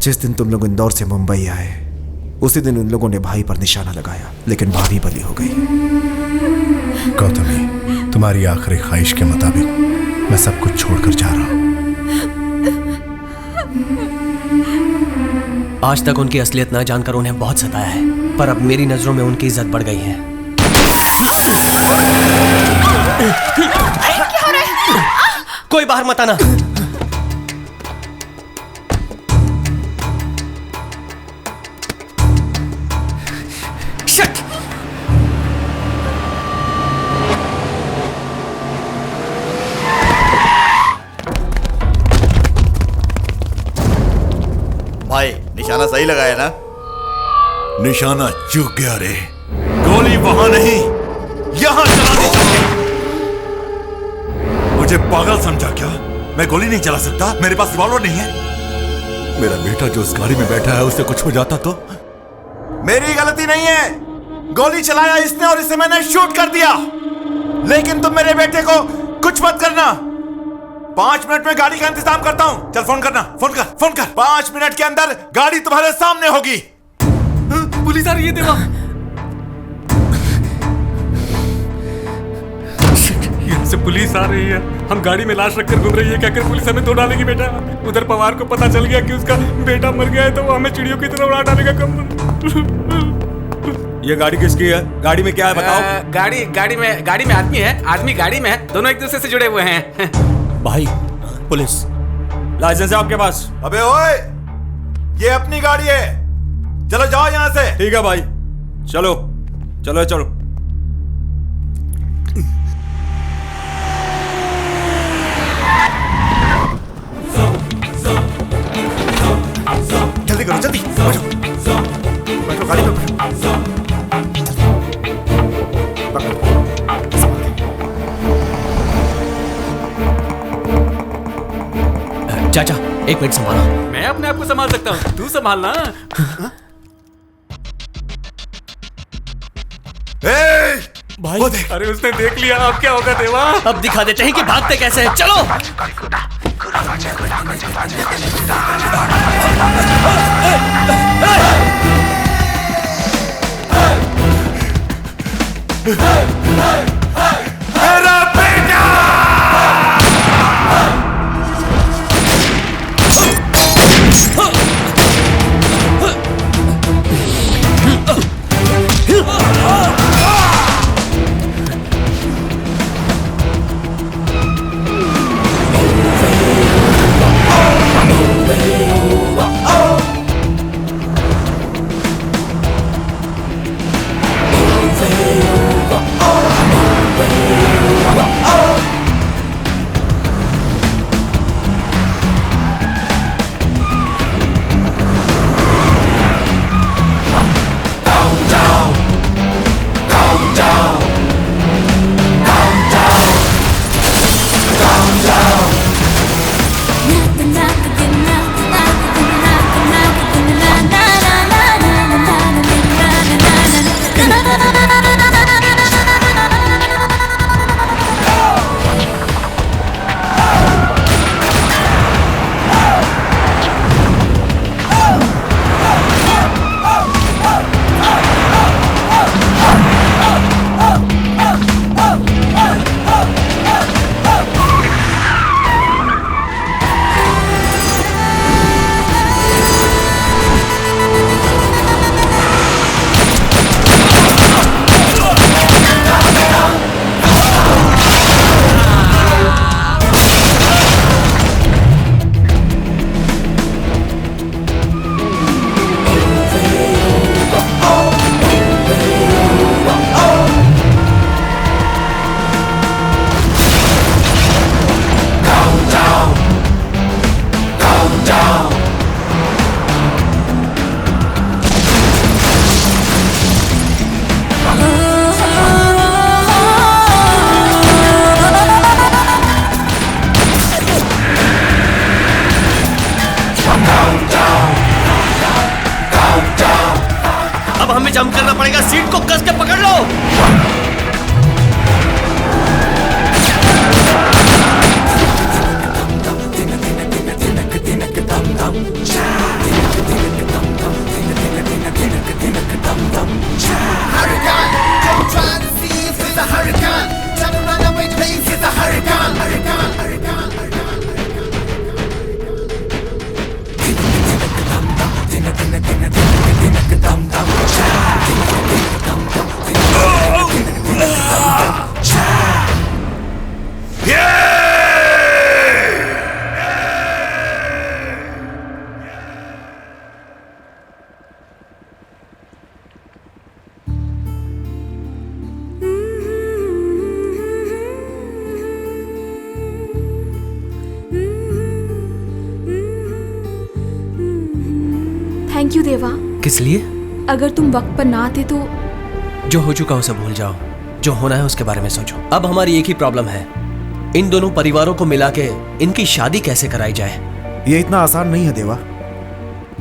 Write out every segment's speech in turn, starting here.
जिस दिन तुम लोग इंदौर से मुंबई आए उसी दिन उन लोगों ने भाई पर निशाना लगाया, लेकिन भाभी बली हो गई। गौतमी, तुम्हारी आखिरी ख्वाहिश के मुताबिक मैं सब कुछ छोड़कर जा रहा हूं। आज तक उनकी असलियत न जानकर उन्हें बहुत सताया है, पर अब मेरी नजरों में उनकी इज्जत बढ़ गई है। क्या हो रहा है? कोई बाहर मत आना। भाई निशाना सही लगाया ना? निशाना चूक गया रे। गोली वहां नहीं, यहां चलानी चाहिए। मुझे पागल समझा क्या? मैं गोली नहीं चला सकता? मेरे पास रिवॉल्वर नहीं है। मेरा बेटा जो उस गाड़ी में बैठा है उसे कुछ हो जाता तो? मेरी गलती नहीं है, गोली चलाया इसने और इसे मैंने शूट कर दिया। लेकिन तुम मेरे बेटे को कुछ मत करना। 5 मिनट में गाड़ी का इंतजाम करता हूं। चल फोन करना, फोन कर। 5 मिनट के अंदर गाड़ी तुम्हारे सामने होगी। पुलिस आ रही है देवा। यहाँ से पुलिस आ रही है। हम गाड़ी में लाश रखकर घूम रही है, क्या कर पुलिस हमें तो डालेगी बेटा। उधर पवार को पता चल गया कि उसका बेटा मर गया है तो वो हमें चिड़ियों की तरह उड़ा डालेगा। कम ये गाड़ी किसकी है? गाड़ी में क्या है बताओ? गाड़ी में आदमी है, आदमी गाड़ी में है, दोनों एक दूसरे से जुड़े हुए हैं। भाई पुलिस लाइसेंस है आपके पास? अबे ओए, ये अपनी गाड़ी है, चलो जाओ यहां से। ठीक है भाई, चलो चलो चलो। जल्दी करो, जल्दी बैठो गाड़ी में। चाचा एक मिनट संभालो। मैं अपने आप को संभाल सकता हूँ, तू संभालना। भाई अरे उसने देख लिया, अब क्या होगा देवा? अब दिखा देते हैं कि भागते कैसे हैं। चलो। मेरा बेटा! जंप करना पड़ेगा। सीट को कस के पकड़ लो। थैंक यू देवा। किस लिए? अगर तुम वक्त पर ना आते तो। जो हो चुका उसे भूल जाओ, जो होना है उसके बारे में सोचो। अब हमारी एक ही प्रॉब्लम है, इन दोनों परिवारों को मिला के इनकी शादी कैसे कराई जाए। ये इतना आसान नहीं है देवा।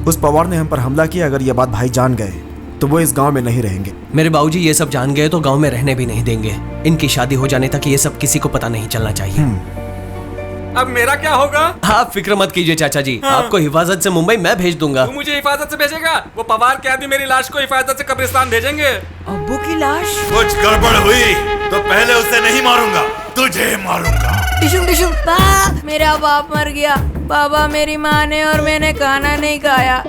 उस पवार ने हम पर हमला किया, अगर ये बात भाई जान गए तो वो इस गांव में नहीं रहेंगे। मेरे बाबूजी ये सब जान गए तो गांव में रहने भी नहीं देंगे। इनकी शादी हो जाने तक ये सब किसी को पता नहीं चलना चाहिए। अब मेरा क्या होगा? आप फिक्र मत कीजिए चाचा जी, हाँ। आपको हिफाजत से मुंबई मैं भेज दूंगा। तू मुझे हिफाजत से भेजेगा? वो पवार के आदमी मेरी लाश को हिफाजत से कब्रिस्तान भेजेंगे। अब्बू की लाश? कुछ गड़बड़ हुई तो पहले उसे नहीं मारूंगा, तुझे मारूंगा। टिशुम टिशुम। मेरा बाप मर गया। बाबा, मेरी माँ ने और मैंने खाना नहीं खाया।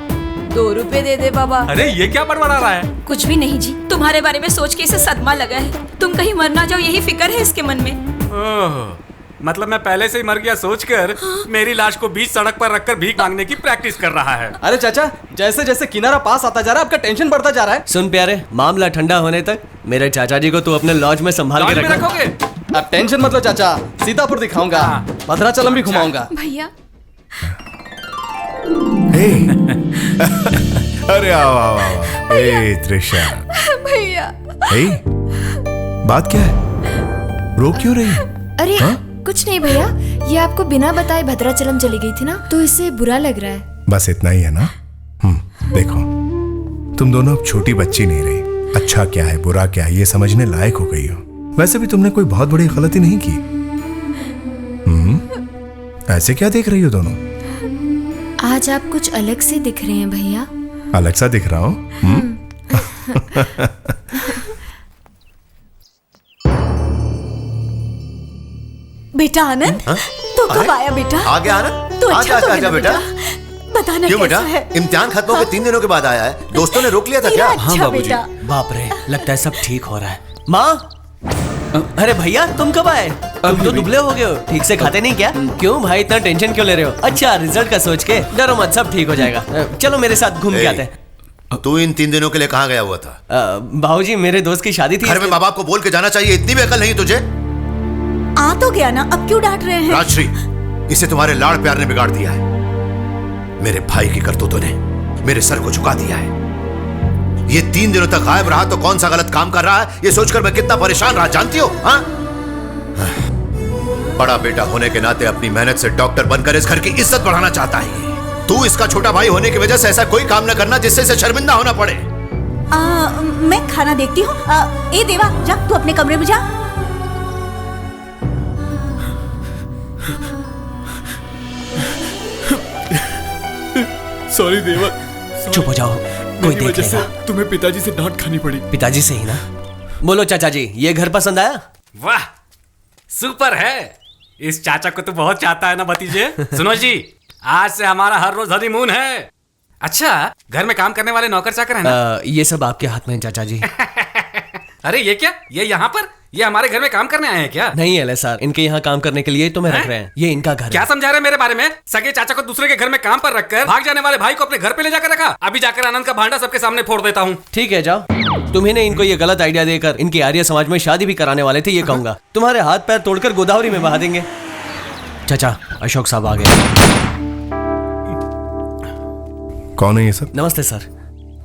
2 रुपए दे दे बाबा। अरे ये क्या बड़बड़ा रहा है? कुछ भी नहीं जी, तुम्हारे बारे में सोच के इसे सदमा लगा है। तुम कहीं मर ना जाओ, यही फिक्र है इसके मन में। ओह, मतलब मैं पहले से ही मर गया सोचकर मेरी लाश को बीच सड़क पर रखकर भीख मांगने की प्रैक्टिस कर रहा है। अरे चाचा, जैसे जैसे किनारा पास आता जा रहा है आपका टेंशन बढ़ता जा रहा है। सुन प्यारे, मामला ठंडा होने तक मेरे चाचा जी को तू अपने लॉज में संभाल के लॉज में रखो। रखोगे? अब टेंशन मत लो चाचा, सीतापुर दिखाऊंगा, भद्राचलम भी घुमाऊंगा। भैया अरे आओ आओ आओ। ए त्रिशा, भैया ए, बात क्या है? रो क्यों रही? अरे कुछ नहीं भैया, ये आपको बिना बताए भद्राचलम चली गई थी ना, तो इससे बुरा लग रहा है। बस इतना ही है ना? देखो, तुम दोनों अब छोटी बच्ची नहीं रही। अच्छा क्या है बुरा क्या है ये समझने लायक हो गई हो। वैसे भी तुमने कोई बहुत बड़ी गलती नहीं की। ऐसे क्या देख रही हो दोनों? आज आप कुछ अलग से दिख रहे हैं भैया। अलग सा दिख रहा हूँ? बेटा आनंद, तू कब आया बेटा? आ गया आनंद? तू अच्छा तो है बेटा। बताना क्यों बेटा? कैसा है? इम्तिहान खत्म होकर 3 दिनों के बाद आया है। दोस्तों ने रोक लिया था क्या? अच्छा बाबूजी। बाप रे, लगता है सब ठीक हो रहा है। माँ, अरे भैया तुम कब आए? तुम तो दुबले हो गए हो, ठीक से खाते नहीं क्या? क्यों भाई इतना टेंशन क्यों ले रहे हो? अच्छा, रिजल्ट का सोच के डरो मत, सब ठीक हो जाएगा। चलो मेरे साथ घूम के आते हैं। तू इन 3 दिनों के लिए कहाँ गया हुआ था? बाबूजी मेरे दोस्त की शादी थी। घर में माँ बाप को बोल के जाना चाहिए, इतनी भी अकल नहीं तुझे? आ तो गया ना, अब क्यों डांट रहे हैं? राजश्री, इसे तुम्हारे लाड़ प्यार ने बिगाड़ दिया है। मेरे भाई की करतूतों ने मेरे सर को झुका दिया है। ये 3 दिनों तक गायब रहा तो कौन सा गलत काम कर रहा है ये सोचकर मैं कितना परेशान रहा, जानती हो? हाँ? बड़ा बेटा होने के नाते अपनी मेहनत से डॉक्टर बनकर इस घर की इज्जत बढ़ाना चाहता है। तू इसका छोटा भाई होने की वजह से ऐसा कोई काम न करना जिससे इसे शर्मिंदा होना पड़े। मैं खाना देखती हूँ। ए देवा, जा तू अपने कमरे में जा। सॉरी देवा। चुप हो जाओ, कोई देख लेगा। तुम्हें पिताजी से डांट खानी पड़ी। पिताजी से ही ना? बोलो चाचा जी, ये घर पसंद आया? वाह, सुपर है। इस चाचा को तो बहुत चाहता है ना भतीजे। सुनो जी, आज से हमारा हर रोज हनीमून है। अच्छा, घर में काम करने वाले नौकर चाकर है ना? ये सब आपके हाथ में है चाचा जी। अरे ये क्या, ये यहाँ पर, ये हमारे घर में काम करने आए हैं क्या? नहीं एले सर, इनके यहाँ काम करने के लिए तो मैं रख रहे हैं। ये इनका घर क्या है। समझा रहे मेरे बारे में? सगे चाचा को दूसरे के घर में काम पर रखकर भाग जाने वाले भाई को अपने घर पे ले जाकर रखा। अभी जाकर आनंद का भांडा सबके सामने फोड़ देता हूँ। ठीक है, जाओ। तुम्ही ने इनको ये गलत आइडिया देकर इनकी आर्य समाज में शादी भी कराने वाले थे, ये कहूंगा। तुम्हारे हाथ पैर तोड़कर गोदावरी में बहा देंगे। चाचा, अशोक साहब आ गए। कौन है ये सब? नमस्ते सर।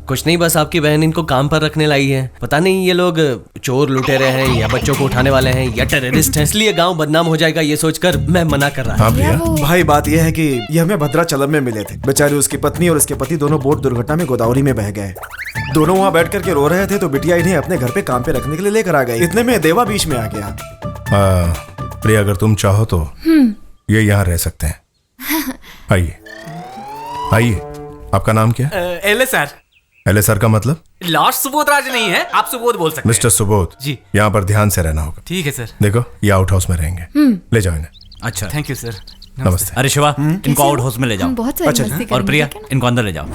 कुछ नहीं, बस आपकी बहन इनको काम पर रखने लाई है। पता नहीं ये लोग चोर लुटेरे हैं या बच्चों को उठाने वाले हैं या टेररिस्ट हैं, इसलिए गांव बदनाम हो जाएगा ये सोचकर मैं मना कर रहा हूँ। भाई बात यह है कि ये हमें भद्राचलम में मिले थे। बेचारी उसकी पत्नी और उसके पति दोनों बोट दुर्घटना में गोदावरी में बह गए। दोनों वहाँ बैठ करके रो रहे थे तो बिटिया इन्हें अपने घर पे काम पे रखने के लिए लेकर आ गई। इतने में देवा बीच में आ गया। प्रिया, अगर तुम चाहो तो ये यहाँ रह सकते हैं। आइए आइए। आपका नाम क्या है? एले सर। एले सर का मतलब? लॉर्ड सुबोध राज नहीं है, आप सुबोध बोल सकते हैं। मिस्टर सुबोध जी। यहाँ पर ध्यान से रहना होगा। ठीक है सर। देखो, ये आउट हाउस में रहेंगे। ले जाओ इन्हें। अच्छा, थैंक यू सर। नमस्ते। अरे शिवा, इनको आउट हाउस में ले जाओ। बहुत सारी मस्ती और प्रिया, इनको अंदर ले जाओ।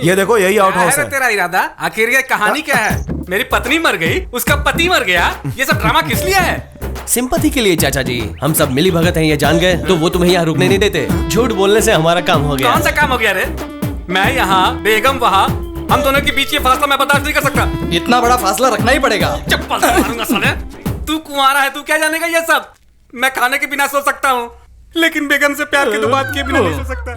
ये देखो, यही आउट हाउस है। तेरा इरादा? आखिर ये कहानी क्या है? मेरी पत्नी मर गई, उसका पति मर गया, ये सब ड्रामा किस लिए है? सिंपैथी के लिए चाचा जी। हम सब मिली भगत हैं, ये जान गए तो वो तुम्हें यहाँ रुकने नहीं देते। झूठ बोलने से हमारा काम हो गया। कौन सा काम हो गया रे? मैं यहाँ, बेगम वहाँ, हम दोनों के बीच ये फासला मैं बर्दाश्त नहीं कर सकता। इतना बड़ा फासला रखना ही पड़ेगा। चप्पल से मारूंगा साले। तू कुंवारा है, तू क्या जानेगा ये सब? मैं खाने के बिना सो सकता हूँ, लेकिन बेगम से प्यार के तो बात किए बिना नहीं सो सकता।